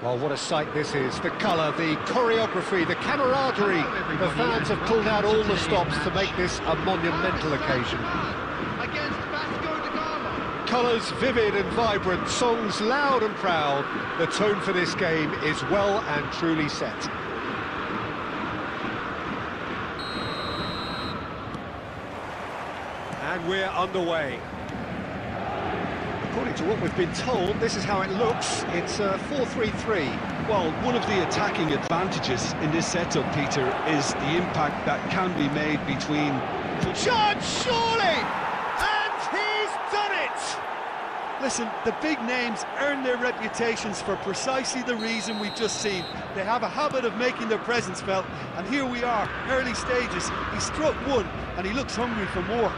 Well, what a sight this is. The colour, the choreography, the camaraderie. The fans have pulled out all the stops to make this a monumental occasion. Colours vivid and vibrant, songs loud and proud. The tone for this game is well and truly set. And we're underway. According to what we've been told, this is how it looks. It's 4-3-3. Well, one of the attacking advantages in this setup, Peter, is the impact that can be made between... Shot, surely! And he's done it! Listen, the big names earn their reputations for precisely the reason we've just seen. They have a habit of making their presence felt, and here we are, early stages. He struck one, and he looks hungry for more.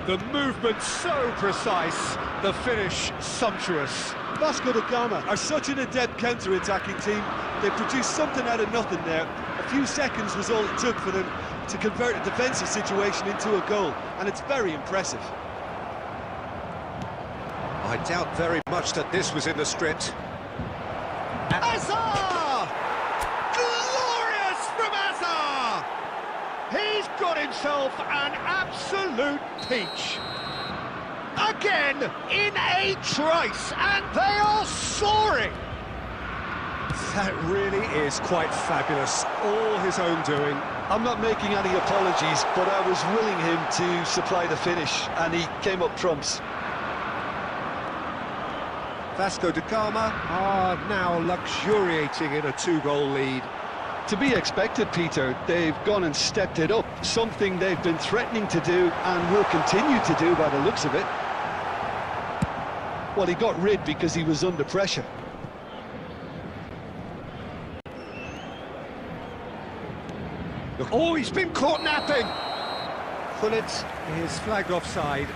The movement so precise, the finish sumptuous. Vasco da Gama are such an adept counter-attacking team. They produced something out of nothing there. A few seconds was all it took for them to convert a defensive situation into a goal, and it's very impressive. I doubt very much that this was in the script. Azar! Glorious from Azar! got himself an absolute peach. Again, in a trice, and they are soaring. That really is quite fabulous, all his own doing. I'm not making any apologies, but I was willing him to supply the finish, and he came up trumps. Vasco da Gama are now luxuriating in a 2-goal lead. To be expected, Peter. They've gone and stepped it up, something they've been threatening to do and will continue to do by the looks of it. Well, he got rid because he was under pressure. Look, oh, he's been caught napping! Gullit is flagged offside.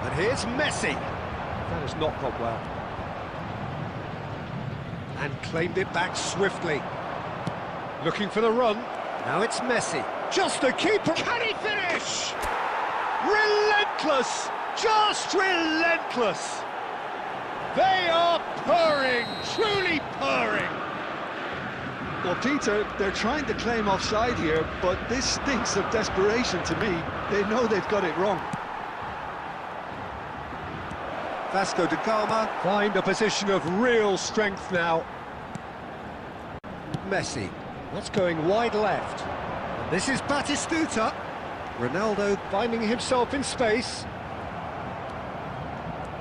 And here's Messi. That has not gone well. And claimed it back swiftly. Looking for the run. Now it's Messi. Just the keeper. Can he finish? Relentless. Just relentless. They are purring. Truly purring. Well, Peter, they're trying to claim offside here, but this stinks of desperation to me. They know they've got it wrong. Vasco da Gama find a position of real strength now. Messi, that's going wide left. And this is Batistuta. Ronaldo finding himself in space.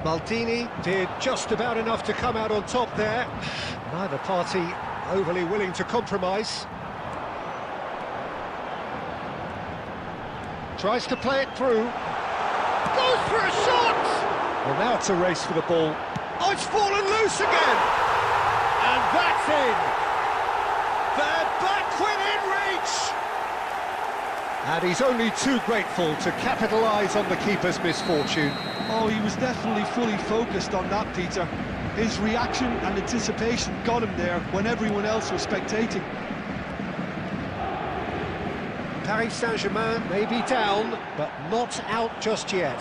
Maldini did just about enough to come out on top there. Neither party overly willing to compromise. Tries to play it through. Goes for a shot! Well, now it's a race for the ball. Oh, it's fallen loose again! And that's in! They're back within reach! And he's only too grateful to capitalise on the keeper's misfortune. Oh, he was definitely fully focused on that, Peter. His reaction and anticipation got him there when everyone else was spectating. Paris Saint-Germain may be down, but not out just yet.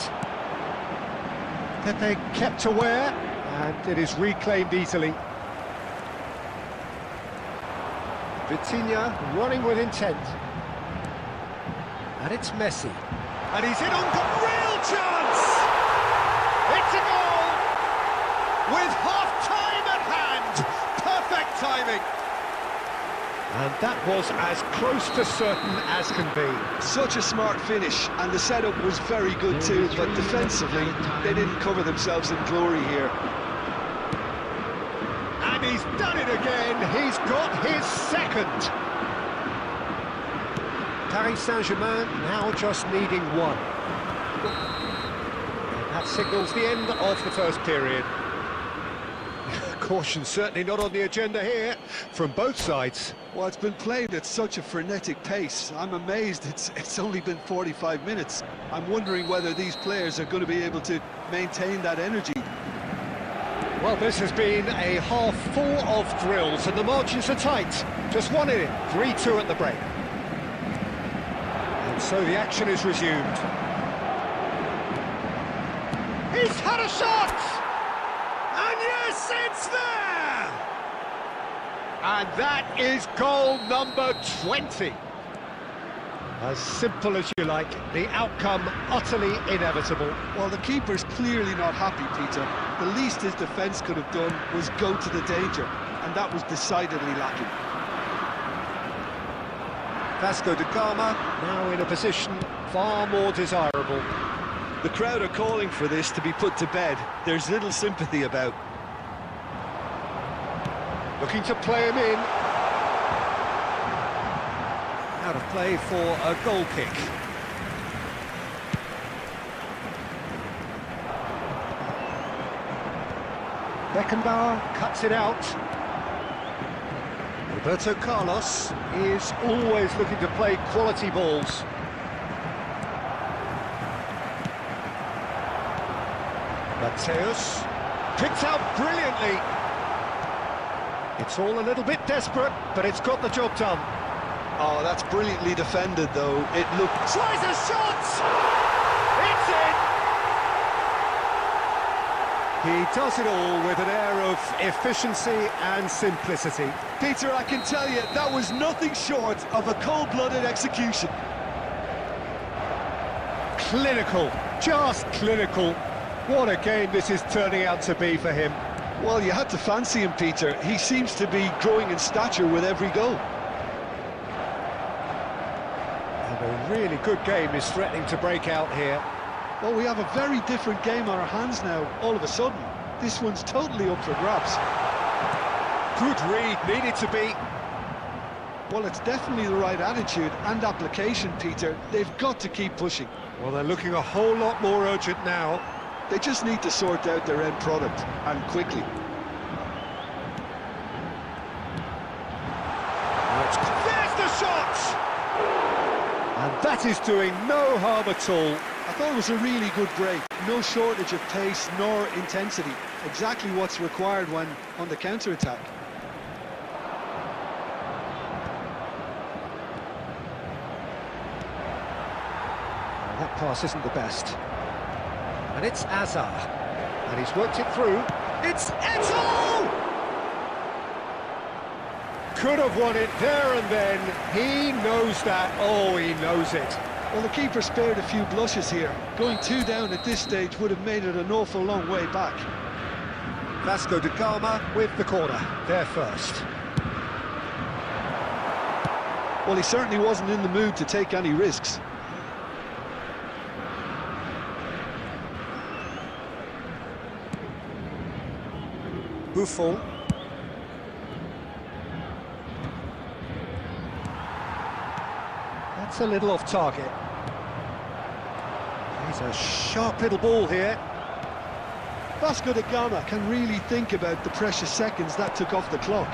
Pepe kept aware, and it is reclaimed easily. Vitinha running with intent. And it's Messi. And he's in on real chance! It's a goal! With half-time at hand! Perfect timing! And that was as close to certain as can be. Such a smart finish, and the setup was very good too, but defensively, they didn't cover themselves in glory here. And he's done it again, he's got his second. Paris Saint-Germain now just needing one. And that signals the end of the first period. Caution certainly not on the agenda here, from both sides. Well, it's been played at such a frenetic pace. I'm amazed it's only been 45 minutes. I'm wondering whether these players are going to be able to maintain that energy. Well, this has been a half full of thrills, and the margins are tight. Just one in it, 3-2 at the break. And so the action is resumed. He's had a shot! And yes, it's there! And that is goal number 20. As simple as you like, the outcome utterly inevitable. Well, the keeper's clearly not happy, Peter. The least his defence could have done was go to the danger, and that was decidedly lacking. Vasco da Gama now in a position far more desirable. The crowd are calling for this to be put to bed. There's little sympathy about. Looking to play him in. Out of play for a goal kick. Beckenbauer cuts it out. Roberto Carlos is always looking to play quality balls. Mateus picked out brilliantly. It's all a little bit desperate, but it's got the job done. Oh, that's brilliantly defended, though. It looked... Tries a shot! It's in! He does it all with an air of efficiency and simplicity. Peter, I can tell you, that was nothing short of a cold-blooded execution. Clinical, just clinical. What a game this is turning out to be for him. Well, you had to fancy him, Peter. He seems to be growing in stature with every goal. And a really good game is threatening to break out here. Well, we have a very different game on our hands now, all of a sudden. This one's totally up for grabs. Good read, needed to be. Well, it's definitely the right attitude and application, Peter. They've got to keep pushing. Well, they're looking a whole lot more urgent now. They just need to sort out their end product, and quickly. There's the shot! And that is doing no harm at all. I thought it was a really good break. No shortage of pace nor intensity. Exactly what's required when on the counter-attack. That pass isn't the best. And it's Azar. And he's worked it through. It's Eto'o! Could have won it there and then. He knows that. Oh, he knows it. Well, the keeper spared a few blushes here. Going 2 down at this stage would have made it an awful long way back. Vasco da Gama with the corner. There first. Well, he certainly wasn't in the mood to take any risks. Buffon. That's a little off target. He's a sharp little ball here. Vasco da Gama can really think about the precious seconds that took off the clock.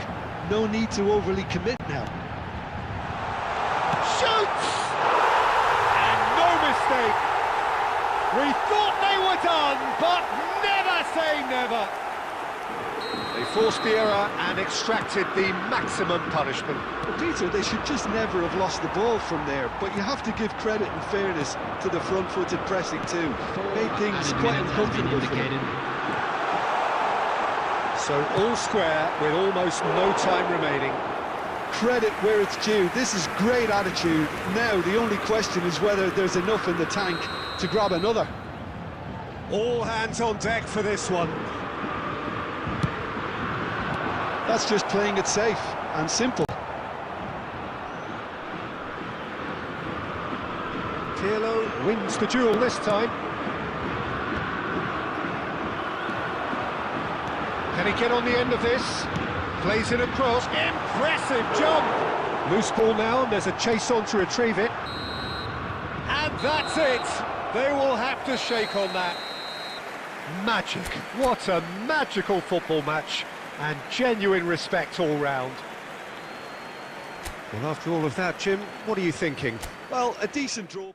No need to overly commit now. Shoots! And no mistake. We thought they were done, but never say never. They forced the error and extracted the maximum punishment. Well, Peter, they should just never have lost the ball from there, but you have to give credit and fairness to the front-footed pressing too. Made things quite uncomfortable for them. So all square with almost no time remaining. Credit where it's due. This is great attitude. Now the only question is whether there's enough in the tank to grab another. All hands on deck for this one. That's just playing it safe and simple. Pirlo wins the duel this time. Can he get on the end of this? Plays it across. Impressive jump! Loose ball now, and there's a chase on to retrieve it. And that's it! They will have to shake on that. Magic. What a magical football match. And genuine respect all round. Well, after all of that, Jim, what are you thinking? Well, a decent draw.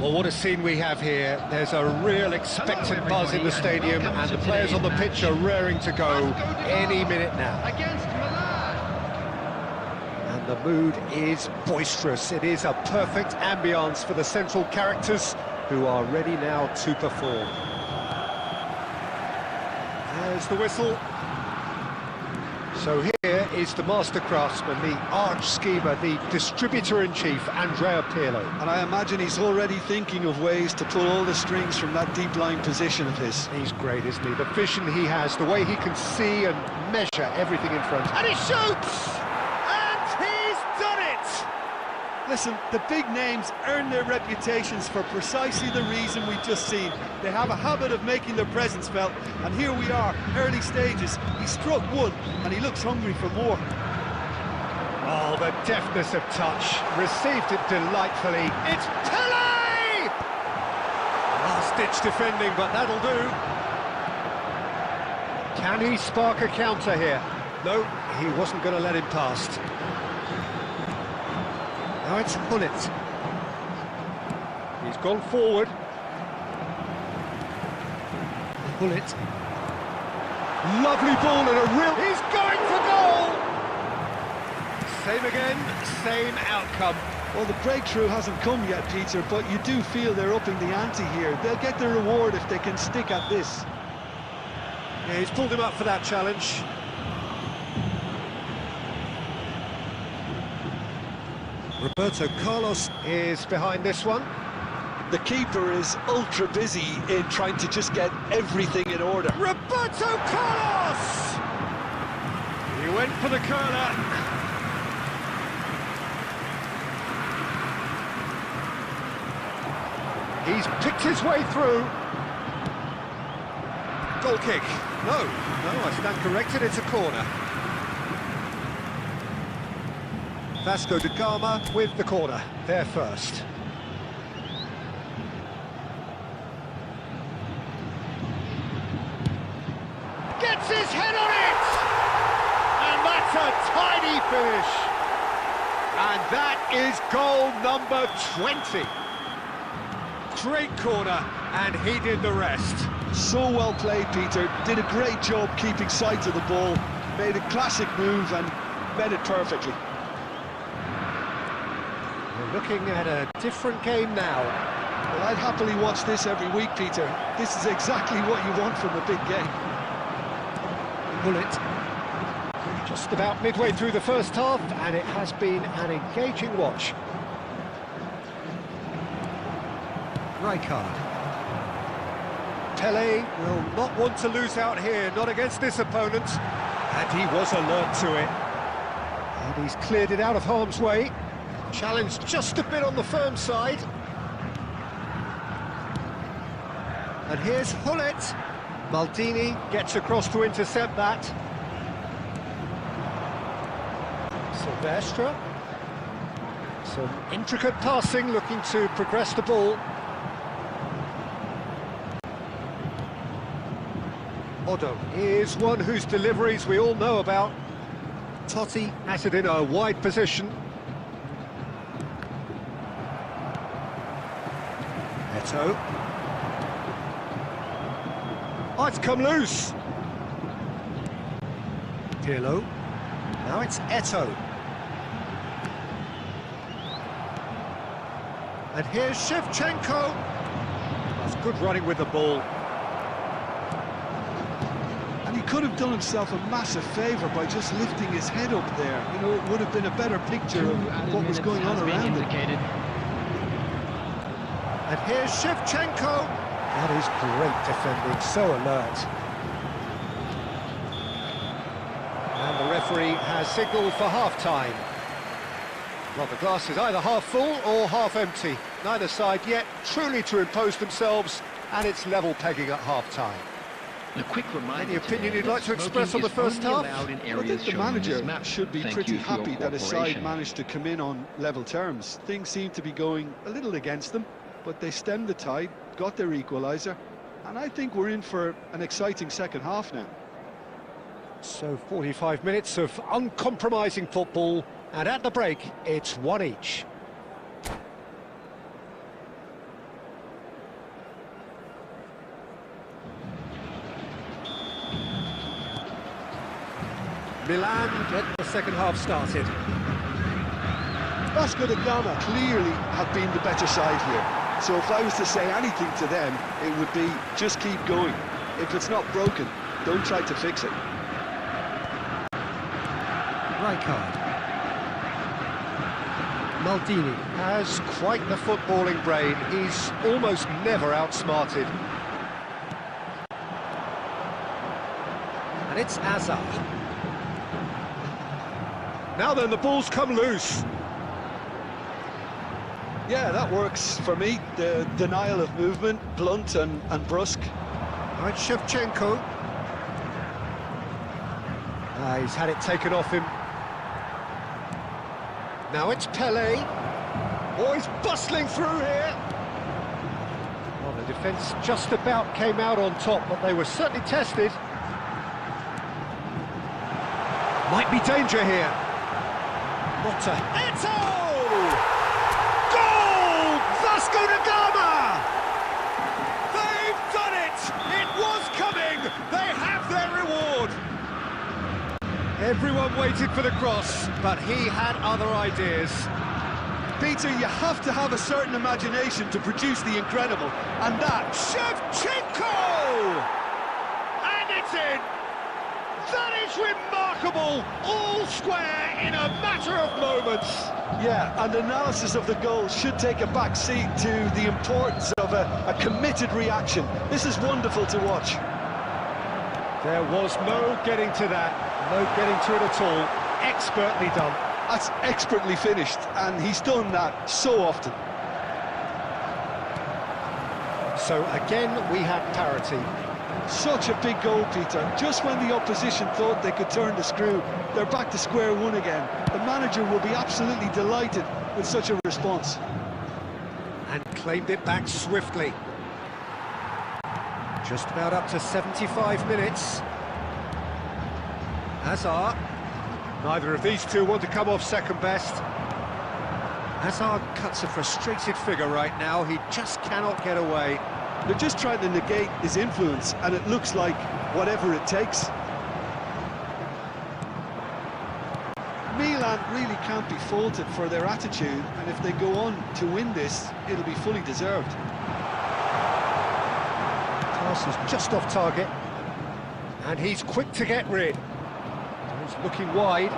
Well, what a scene we have here. There's a real expectant buzz in the stadium, and the players on the pitch are raring to go any minute now. Against Milan. And the mood is boisterous. It is a perfect ambience for the central characters who are ready now to perform. There's the whistle. So here is the master craftsman, the arch schemer, the distributor-in-chief, Andrea Pirlo. And I imagine he's already thinking of ways to pull all the strings from that deep line position of his. He's great, isn't he? The vision he has, the way he can see and measure everything in front. And he shoots! And he's done it! Listen, the big names earn their reputations for precisely the reason we've just seen. They have a habit of making their presence felt, and here we are, early stages. He struck one, and he looks hungry for more. Oh, the deftness of touch. Received it delightfully. It's Pele! Last-ditch defending, but that'll do. Can he spark a counter here? No, he wasn't going to let him past. Now it's Hullet. He's gone forward. Hullet. Lovely ball and a real... He's going for goal! Same again, same outcome. Well, the breakthrough hasn't come yet, Peter, but you do feel they're upping the ante here. They'll get their reward if they can stick at this. Yeah, he's pulled him up for that challenge. Roberto Carlos is behind this one. The keeper is ultra busy in trying to just get everything in order. Roberto Carlos! He went for the curler. He's picked his way through. Goal kick. No, I stand corrected, it's a corner. Vasco da Gama with the corner, there first. Gets his head on it! And that's a tidy finish. And that is goal number 20. Great corner, and he did the rest. So well played, Peter. Did a great job keeping sight of the ball. Made a classic move and met it perfectly. We're looking at a different game now. Well, I'd happily watch this every week, Peter. This is exactly what you want from a big game. Hullet. Just about midway through the first half, and it has been an engaging watch. Rijkaard. Pele will not want to lose out here, not against this opponent. And he was alert to it. And he's cleared it out of harm's way. Challenged just a bit on the firm side. And here's Hullet. Maldini gets across to intercept that. Silvestre. Some intricate passing, looking to progress the ball. Odo is one whose deliveries we all know about. Totti has it in a wide position. Eto'o. Oh, it's come loose. Pirlo. Now it's Eto'o. And here's Shevchenko. That's good running with the ball. And he could have done himself a massive favour by just lifting his head up there. You know, it would have been a better picture of what was going on around him. And here's Shevchenko. That is great defending, so alert. And the referee has signalled for half-time. Well, the glass is either half full or half empty. Neither side yet truly to impose themselves, and it's level pegging at half-time. A quick reminder. Any opinion you'd like to express on the first half? I think the manager should be pretty happy that his side managed to come in on level terms. Things seem to be going a little against them, but they stemmed the tide, got their equaliser, and I think we're in for an exciting second half now. So 45 minutes of uncompromising football, and at the break, it's one each. Milan get the second half started. Vasco da Gama clearly have been the better side here. So if I was to say anything to them, it would be just keep going. If it's not broken, don't try to fix it. Rijkaard. Maldini has quite the footballing brain. He's almost never outsmarted. And it's Hazard. Now then, the ball's come loose. Yeah, that works for me. The denial of movement, blunt and brusque. Right, Shevchenko. He's had it taken off him. Now it's Pele. Oh, he's bustling through here. Well, the defence just about came out on top, but they were certainly tested. Might be danger here. Motta. Eto! Goal! Vasco da Gama! They've done it! It was coming! They have their reward! Everyone waited for the cross, but he had other ideas. Peter, you have to have a certain imagination to produce the incredible, and that... Shevchenko! And it's in! That is remarkable! All square in a matter of moments! Yeah, and analysis of the goal should take a back seat to the importance of a committed reaction. This is wonderful to watch. There was no getting to that, no getting to it at all. Expertly done. That's expertly finished, and he's done that so often. So again, we have parity. Such a big goal, Peter. Just when the opposition thought they could turn the screw, they're back to square one again. The manager will be absolutely delighted with such a response. And claimed it back swiftly. Just about up to 75 minutes. Hazard. Neither of these two want to come off second best. Hazard cuts a frustrated figure right now. He just cannot get away. They're just trying to negate his influence, and it looks like whatever it takes. Milan really can't be faulted for their attitude, and if they go on to win this, it'll be fully deserved. Pass is just off target, and he's quick to get rid. He's looking wide,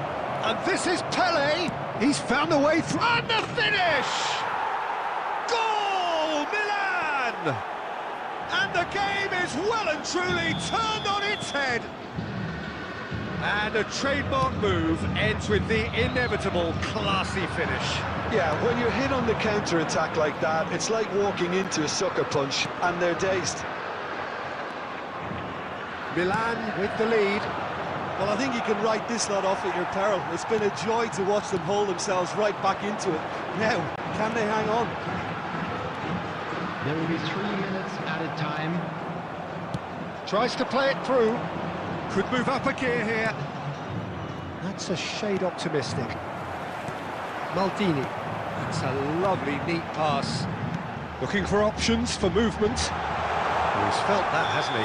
and this is Pele. He's found a way through, and the finish! Goal, Milan! And the game is well and truly turned on its head. And a trademark move ends with the inevitable classy finish. Yeah, when you're hit on the counter-attack like that, it's like walking into a sucker punch, and they're dazed. Milan with the lead. Well, I think you can write this lot off at your peril. It's been a joy to watch them hold themselves right back into it. Now, can they hang on? There will be 3 minutes added time. Tries to play it through. Could move up a gear here. That's a shade optimistic. Maldini. That's a lovely, neat pass. Looking for options for movement. Oh, he's felt that, hasn't he?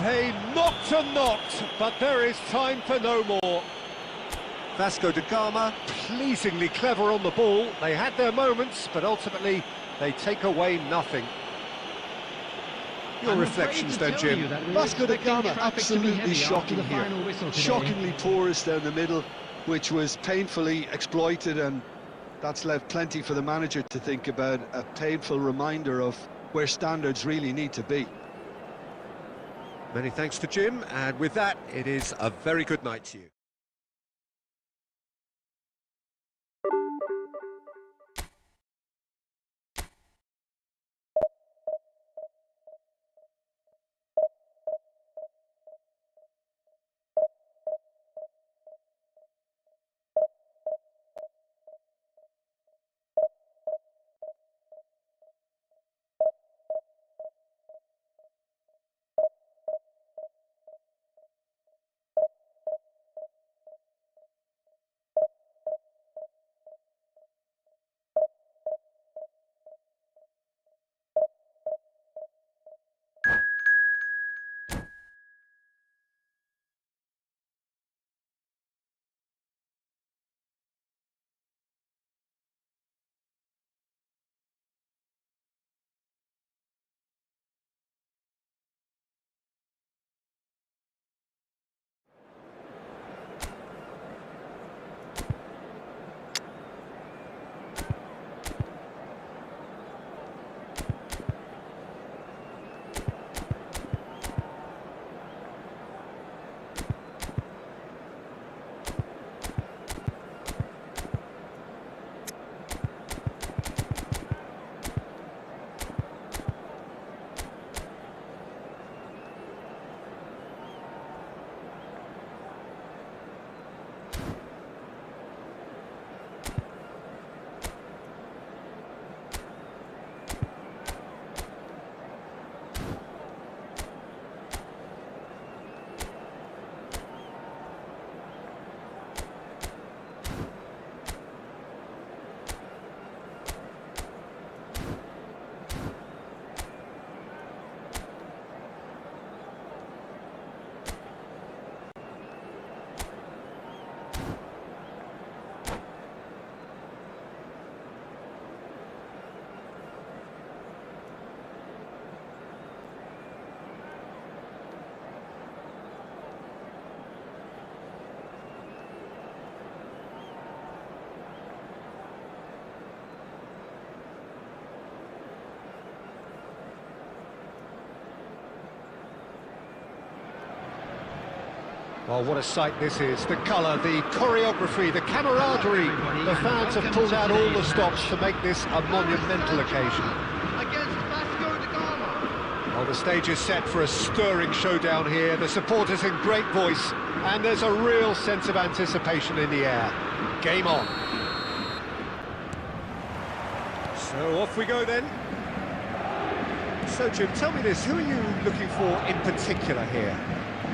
They knocked and knocked, but there is time for no more. Vasco da Gama, pleasingly clever on the ball. They had their moments, but ultimately they take away nothing. Your reflections then, Jim? Vasco da Gama absolutely shocking here. Shockingly porous down the middle, which was painfully exploited, and that's left plenty for the manager to think about. A painful reminder of where standards really need to be. Many thanks to Jim, and with that, it is a very good night to you. Well, what a sight this is. The colour, the choreography, the camaraderie. The fans have pulled out all the stops to make this a monumental occasion. Well, the stage is set for a stirring showdown here. The supporters in great voice, and there's a real sense of anticipation in the air. Game on. So off we go then. So Jim, tell me this, who are you looking for in particular here?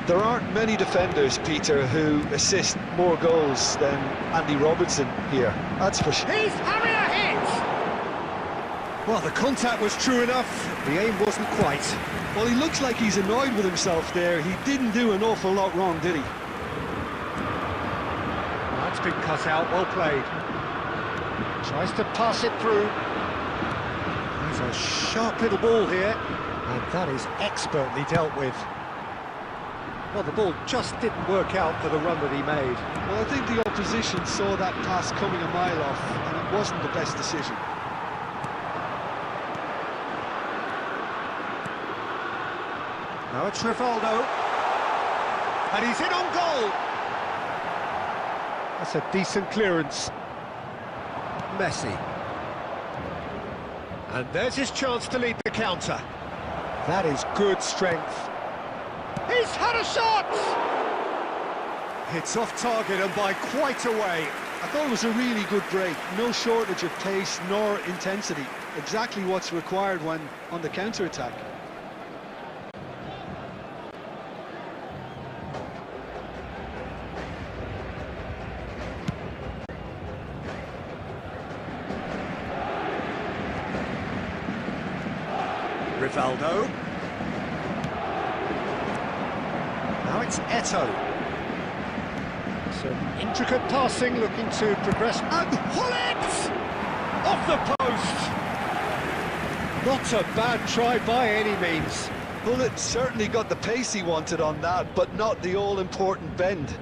There aren't many defenders, Peter, who assist more goals than Andy Robertson here. That's for sure. He's having a hit! Well, the contact was true enough, the aim wasn't quite. Well, he looks like he's annoyed with himself there. He didn't do an awful lot wrong, did he? That's been cut out, well played. Tries to pass it through. There's a sharp little ball here, and that is expertly dealt with. Well, the ball just didn't work out for the run that he made. Well, I think the opposition saw that pass coming a mile off, and it wasn't the best decision. Now it's Rivaldo, and he's in on goal. That's a decent clearance. Messi. And there's his chance to lead the counter. That is good strength. He's had a shot! It's off target and by quite a way. I thought it was a really good break. No shortage of pace nor intensity. Exactly what's required when on the counter-attack. Rivaldo. Now it's Eto'o. Some intricate passing, looking to progress. And Hullet! Off the post! Not a bad try by any means. Hullet certainly got the pace he wanted on that, but not the all-important bend.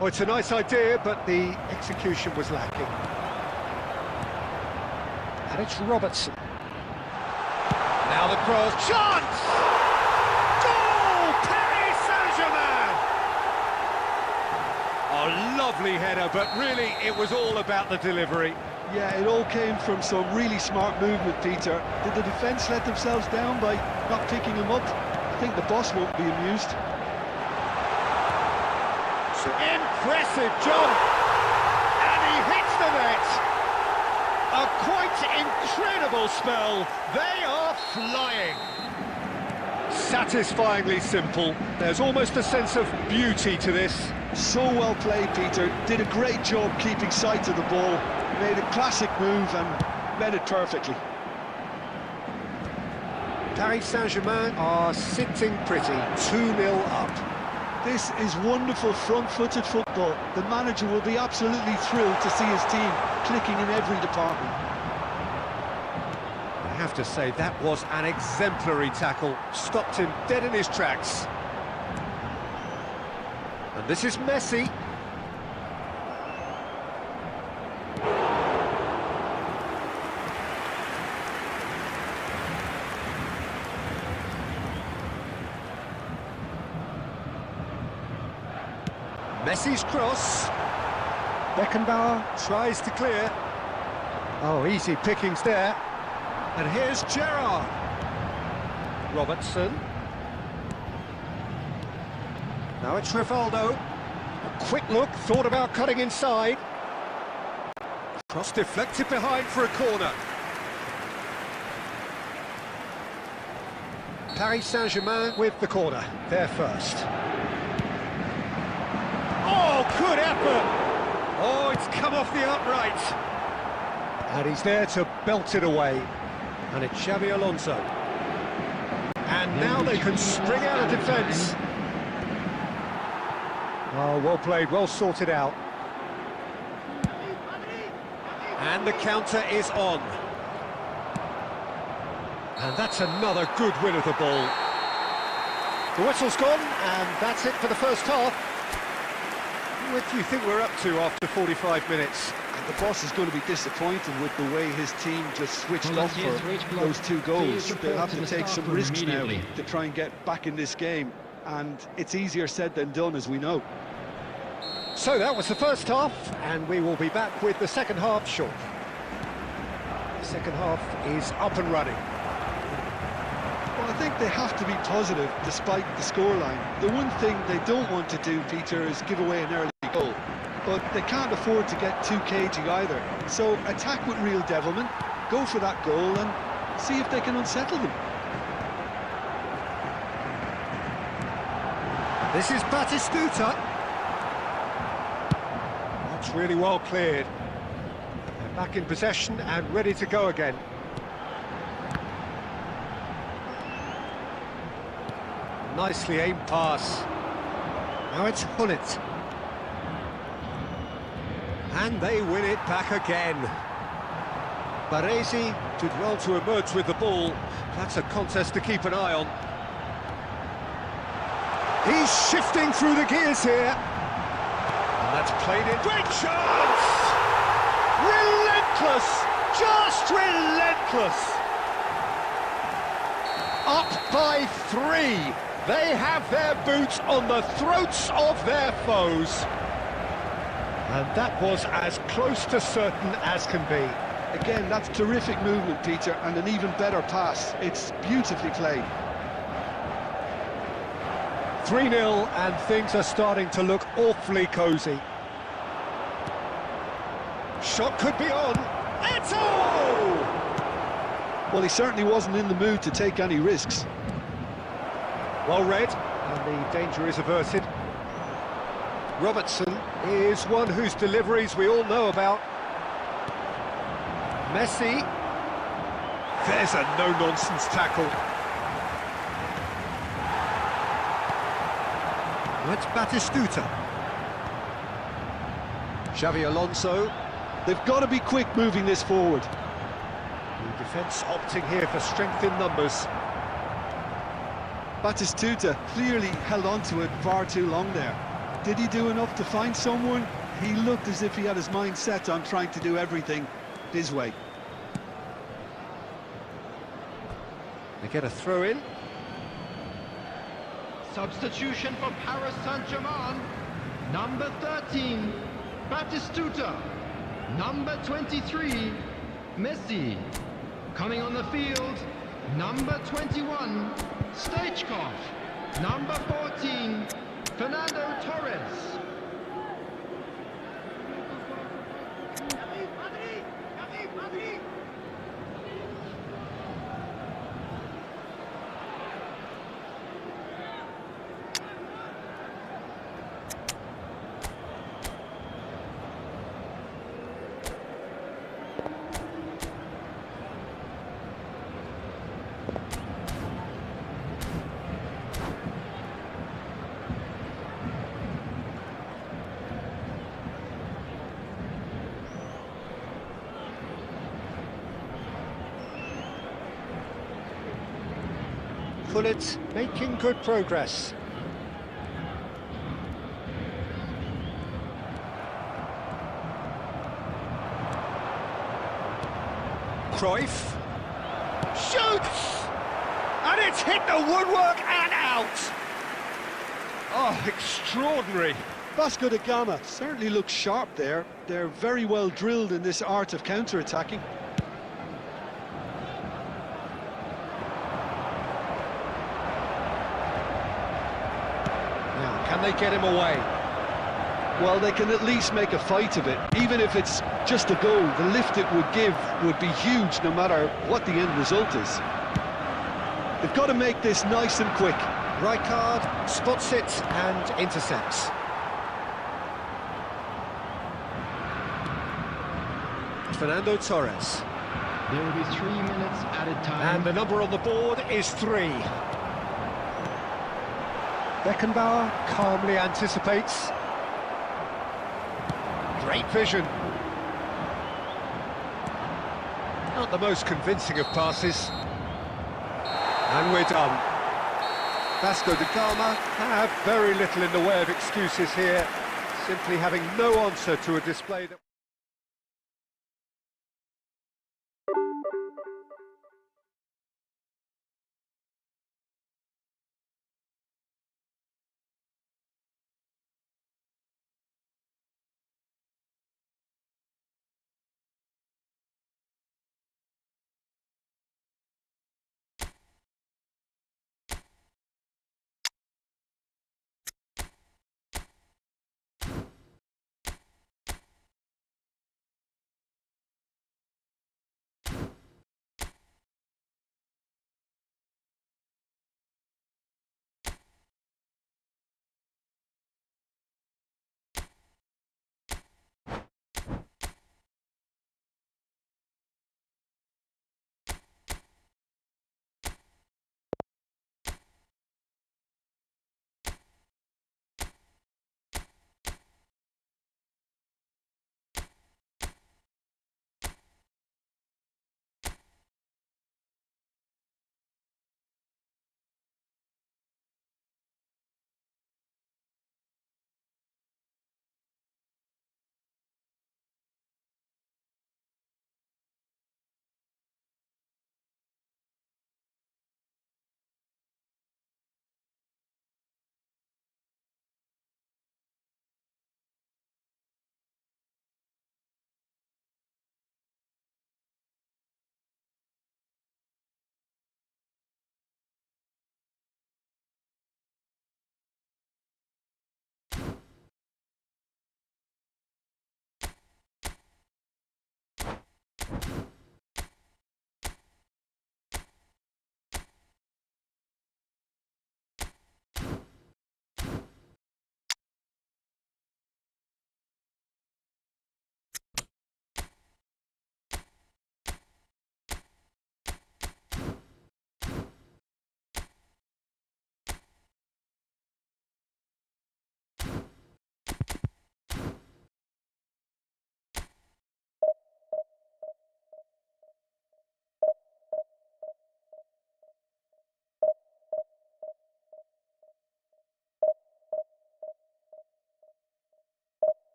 Oh, it's a nice idea, but the execution was lacking. And it's Robertson. Now the cross. Chance! Goal! Paris Saint-Germain! A lovely header, but really it was all about the delivery. Yeah, it all came from some really smart movement, Peter. Did the defence let themselves down by not picking him up? I think the boss won't be amused. Impressive jump, and he hits the net. A quite incredible spell. They are flying. Satisfyingly simple. There's almost a sense of beauty to this. So well played, Peter. Did a great job keeping sight of the ball. Made a classic move and met it perfectly. Paris Saint-Germain are sitting pretty, 2-0 up. This is wonderful front-footed football. The manager will be absolutely thrilled to see his team clicking in every department. I have to say, that was an exemplary tackle. Stopped him dead in his tracks. And this is Messi. Messi's cross. Beckenbauer tries to clear. Oh, easy pickings there. And here's Gerrard. Robertson. Now it's Rivaldo. A quick look, thought about cutting inside. Cross deflected behind for a corner. Paris Saint-Germain with the corner, there first. Oh, good effort! Oh, it's come off the upright. And he's there to belt it away. And it's Xabi Alonso. And now they can spring out of defence. Oh, well played, well sorted out. And the counter is on. And that's another good win of the ball. The whistle's gone, and that's it for the first half. What do you think we're up to after 45 minutes? The boss is going to be disappointed with the way his team just switched off Volunteers for reach block. those two goals. Please They'll report have to to the take staff some room risks now immediately. to try and get back in this game, and it's easier said than done, as we know. So that was the first half, and we will be back with the second half shortly. The second half is up and running. Well, I think they have to be positive despite the scoreline. The one thing they don't want to do, Peter, is give away an early goal. But they can't afford to get too cagey either. So attack with real devilment, go for that goal and see if they can unsettle them. This is Batistuta. That's really well cleared. They're back in possession and ready to go again. Nicely aimed pass. Now it's Hullet. And they win it back again. Baresi did well to emerge with the ball. That's a contest to keep an eye on. He's shifting through the gears here. And that's played in. Great chance! Relentless! Just relentless! Up by 3. They have their boots on the throats of their foes. And that was as close to certain as can be. Again, that's terrific movement, Peter, and an even better pass. It's beautifully played. 3-0, and things are starting to look awfully cosy. Shot could be on. Eto! Well, he certainly wasn't in the mood to take any risks. Well read, and the danger is averted. Robertson is one whose deliveries we all know about. Messi. There's a no-nonsense tackle. That's Batistuta. Xavi Alonso. They've got to be quick moving this forward. The defence opting here for strength in numbers. Batistuta clearly held on to it far too long there. Did he do enough to find someone? He looked as if he had his mind set on trying to do everything his way. They get a throw in. Substitution for Paris Saint-Germain. Number 13, Batistuta. Number 23, Messi. Coming on the field, number 21, Stoichkov. Number 14, Fernando Torres. Hullet making good progress. Cruyff shoots, and it's hit the woodwork and out. Oh, extraordinary. Vasco da Gama certainly looks sharp there. They're very well drilled in this art of counter-attacking. Now, can they get him away? Well, they can at least make a fight of it. Even if it's just a goal, the lift it would give would be huge no matter what the end result is. They've got to make this nice and quick. Rijkaard spots it and intercepts. Fernando Torres. There will be 3 minutes added time. And the number on the board is 3. Beckenbauer calmly anticipates. Great vision. Not the most convincing of passes. And we're done. Vasco da Gama have very little in the way of excuses here. simply having no answer to a display that...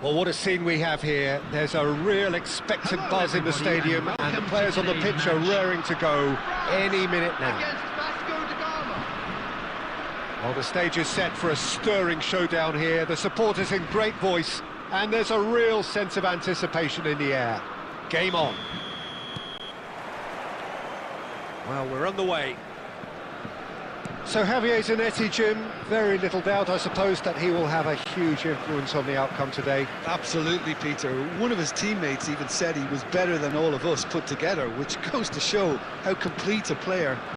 Well, what a scene we have here. There's a real expectant buzz in the stadium, and the players on the pitch are raring to go any minute now. Well, the stage is set for a stirring showdown here. The supporters in great voice, and there's a real sense of anticipation in the air. Game on. Well, we're on the way. So Javier Zanetti, Jim, very little doubt, I suppose, that he will have a huge influence on the outcome today. Absolutely, Peter. One of his teammates even said he was better than all of us put together, which goes to show how complete a player